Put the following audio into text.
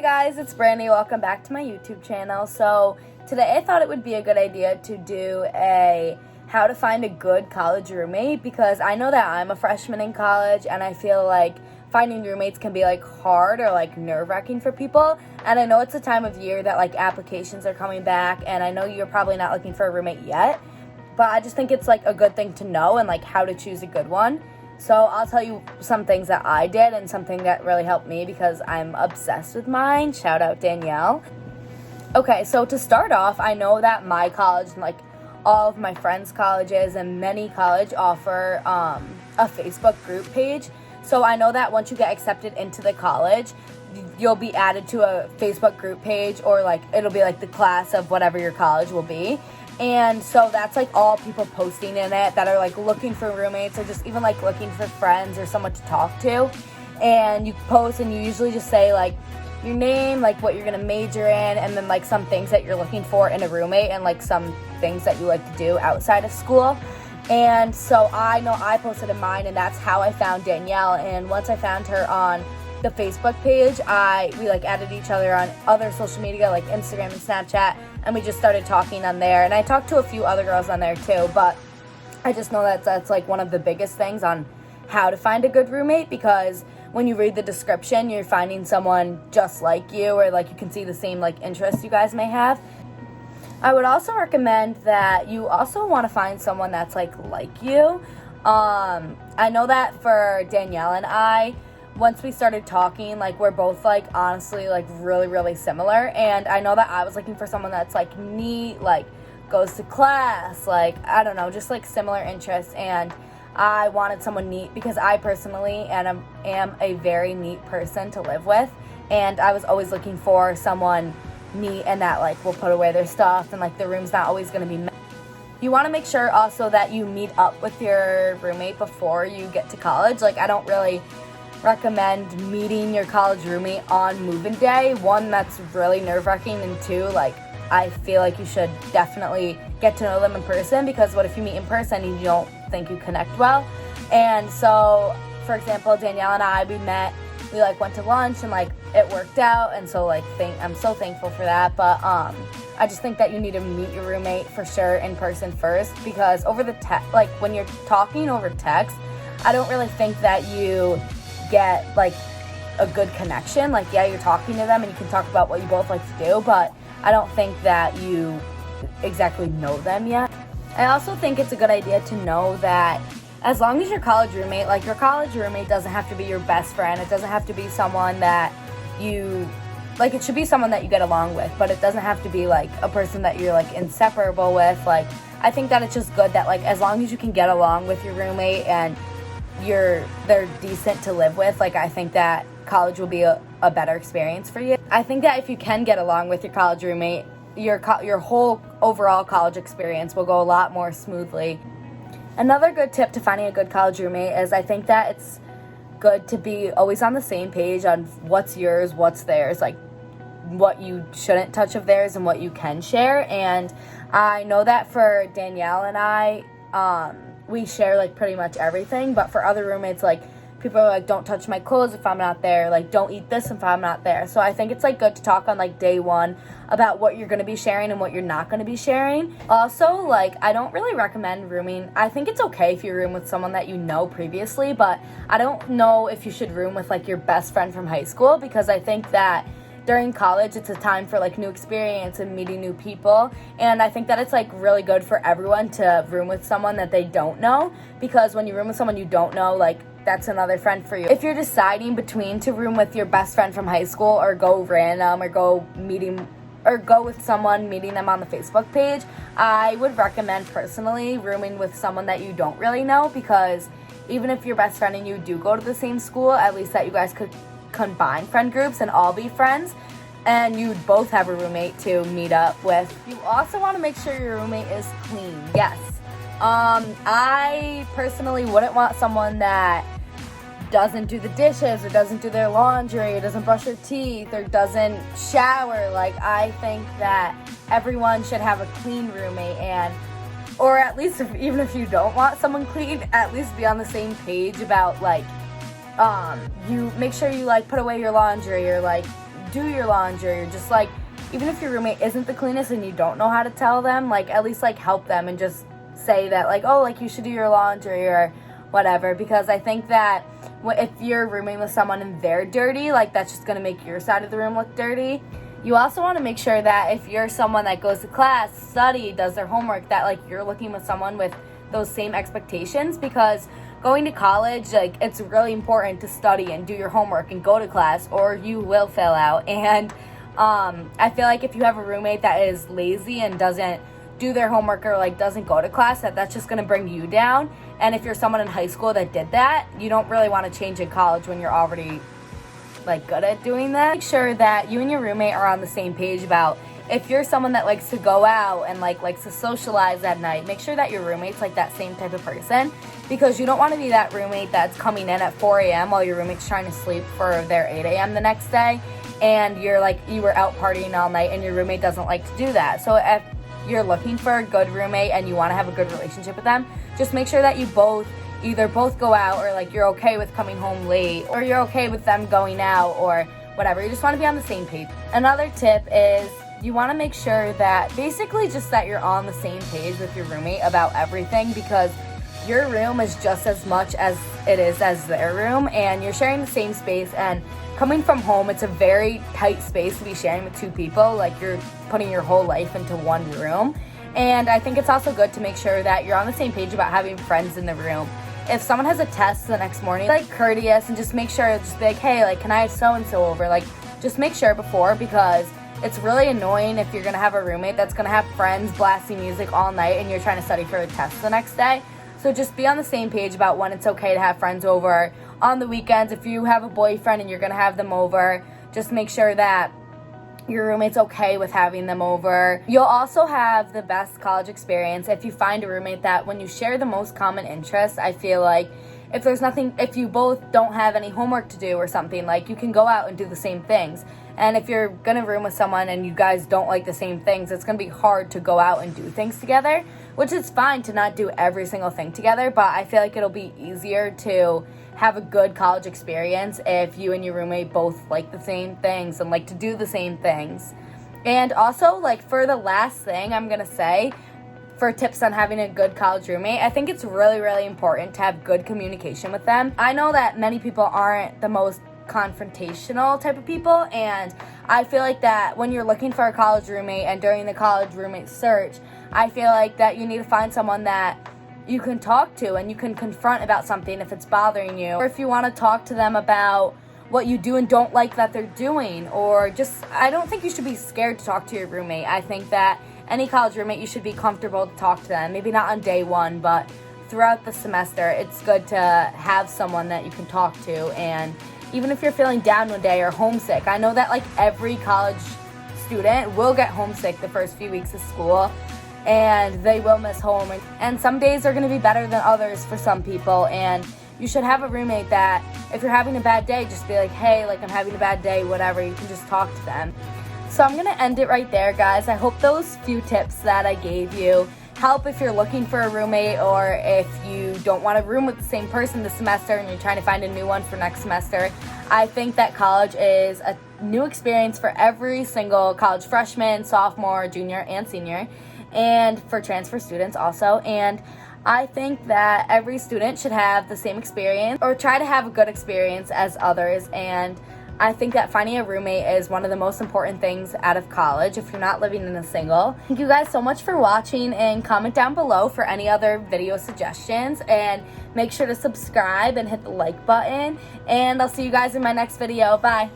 Hey guys, it's Brandy. Welcome back to my YouTube channel. So today I thought it would be a good idea to do a how to find a good college roommate, because I know that I'm a freshman in college and I feel like finding roommates can be like hard or like nerve-wracking for people. And I know it's a time of year that like applications are coming back, and I know you're probably not looking for a roommate yet, but I just think it's like a good thing to know and like how to choose a good one. So I'll tell you some things that I did and something that really helped me because I'm obsessed with mine. Shout out Danielle. Okay, so to start off, I know that my college and like all of my friends' colleges and many college offer a Facebook group page. So I know that once you get accepted into the college, you'll be added to a Facebook group page, or like it'll be like the class of whatever your college will be. And so that's like all people posting in it that are like looking for roommates or just even like looking for friends or someone to talk to. And you post and you usually just say like your name, like what you're gonna major in, and then like some things that you're looking for in a roommate and like some things that you like to do outside of school. And so I know I posted in mine, and that's how I found Danielle. And once I found her on the Facebook page, we like added each other on other social media like Instagram and Snapchat, and we just started talking on there. And I talked to a few other girls on there too, but I just know that that's like one of the biggest things on how to find a good roommate, because when you read the description, you're finding someone just like you, or like you can see the same like interests you guys may have. I would also recommend that you also want to find someone that's like you. I know that for Danielle and I, once we started talking, like we're both like honestly like really similar, and I know that I was looking for someone that's like neat, like goes to class, like I don't know, just like similar interests. And I wanted someone neat because I personally am a very neat person to live with, and I was always looking for someone neat and that like will put away their stuff, and like the room's not always going to be messy. You want to make sure also that you meet up with your roommate before you get to college. Like I don't really recommend meeting your college roommate on move-in day. One, that's really nerve-wracking, and two, like I feel like you should definitely get to know them in person, because what if you meet in person and you don't think you connect well? And so for example, Danielle and I, we like went to lunch and like it worked out, and so like I'm so thankful for that. But I just think that you need to meet your roommate for sure in person first, because over the like when you're talking over text, I don't really think that you get like a good connection. Like yeah, you're talking to them and you can talk about what you both like to do, but I don't think that you exactly know them yet. I also think it's a good idea to know that as long as your college roommate doesn't have to be your best friend. It doesn't have to be someone that you like. It should be someone that you get along with, but it doesn't have to be like a person that you're like inseparable with. Like I think that it's just good that like as long as you can get along with your roommate and they're decent to live with, like I think that college will be a better experience for you. I think that if you can get along with your college roommate, your whole overall college experience will go a lot more smoothly. Another good tip to finding a good college roommate is I think that it's good to be always on the same page on what's yours, what's theirs, like what you shouldn't touch of theirs and what you can share. And I know that for Danielle and I, we share like pretty much everything, but for other roommates, like people are like, don't touch my clothes if I'm not there, like don't eat this if I'm not there. So I think it's like good to talk on like day one about what you're going to be sharing and what you're not going to be sharing. Also, like I don't really recommend rooming. I think it's okay if you room with someone that you know previously, but I don't know if you should room with like your best friend from high school, because I think that during college it's a time for like new experience and meeting new people, and I think that it's like really good for everyone to room with someone that they don't know, because when you room with someone you don't know, like that's another friend for you. If you're deciding between to room with your best friend from high school or go random or go with someone, meeting them on the Facebook page, I would recommend personally rooming with someone that you don't really know, because even if your best friend and you do go to the same school, at least that you guys could combine friend groups and all be friends, and you'd both have a roommate to meet up with. You also want to make sure your roommate is clean. Yes. I personally wouldn't want someone that doesn't do the dishes or doesn't do their laundry or doesn't brush their teeth or doesn't shower. Like I think that everyone should have a clean roommate, or at least even if you don't want someone clean, at least be on the same page about like you make sure you like put away your laundry or like do your laundry, or just like, even if your roommate isn't the cleanest and you don't know how to tell them, like at least like help them and just say that like, oh, like you should do your laundry or whatever, because I think that if you're rooming with someone and they're dirty, like that's just gonna make your side of the room look dirty. You also want to make sure that if you're someone that goes to class, study, does their homework, that like you're looking with someone with those same expectations, because going to college, like it's really important to study and do your homework and go to class, or you will fail out. And I feel like if you have a roommate that is lazy and doesn't do their homework or like doesn't go to class, that's just going to bring you down. And if you're someone in high school that did that, you don't really want to change in college when you're already like good at doing that. Make sure that you and your roommate are on the same page about, if you're someone that likes to go out and like likes to socialize at night, make sure that your roommate's like that same type of person, because you don't want to be that roommate that's coming in at 4 a.m. while your roommate's trying to sleep for their 8 a.m. the next day, and you're like, you were out partying all night and your roommate doesn't like to do that. So if you're looking for a good roommate and you want to have a good relationship with them, just make sure that you either both go out, or like you're okay with coming home late, or you're okay with them going out or whatever. You just want to be on the same page. Another tip is you want to make sure that basically just that you're on the same page with your roommate about everything, because your room is just as much as it is as their room, and you're sharing the same space. And coming from home, it's a very tight space to be sharing with two people. Like you're putting your whole life into one room. And I think it's also good to make sure that you're on the same page about having friends in the room. If someone has a test the next morning, like courteous and just make sure, just be like, hey, like, can I have so-and-so over? Like, just make sure before, because it's really annoying if you're going to have a roommate that's going to have friends blasting music all night and you're trying to study for the test the next day. So just be on the same page about when it's okay to have friends over. On the weekends, if you have a boyfriend and you're going to have them over, just make sure that your roommate's okay with having them over. You'll also have the best college experience if you find a roommate that when you share the most common interests. I feel like if you both don't have any homework to do or something, like you can go out and do the same things. And if you're gonna room with someone and you guys don't like the same things, it's gonna be hard to go out and do things together, which is fine to not do every single thing together, but I feel like it'll be easier to have a good college experience if you and your roommate both like the same things and like to do the same things. And also, like, for the last thing I'm gonna say, for tips on having a good college roommate, I think it's really, really important to have good communication with them. I know that many people aren't the most confrontational type of people, and I feel like that when you're looking for a college roommate and during the college roommate search, I feel like that you need to find someone that you can talk to and you can confront about something if it's bothering you, or if you want to talk to them about what you do and don't like that they're doing, or just, I don't think you should be scared to talk to your roommate. I think that any college roommate, you should be comfortable to talk to them. Maybe not on day one, but throughout the semester, it's good to have someone that you can talk to. And even if you're feeling down one day or homesick, I know that like every college student will get homesick the first few weeks of school, and they will miss home. And some days are going to be better than others for some people, and you should have a roommate that if you're having a bad day, just be like, hey, like, I'm having a bad day, whatever. You can just talk to them. So I'm going to end it right there, guys. I hope those few tips that I gave you help if you're looking for a roommate, or if you don't want to room with the same person this semester and you're trying to find a new one for next semester. I think that college is a new experience for every single college freshman, sophomore, junior, and senior, and for transfer students also. And I think that every student should have the same experience, or try to have a good experience as others. And I think that finding a roommate is one of the most important things out of college if you're not living in a single. Thank you guys so much for watching, and comment down below for any other video suggestions, and make sure to subscribe and hit the like button, and I'll see you guys in my next video. Bye.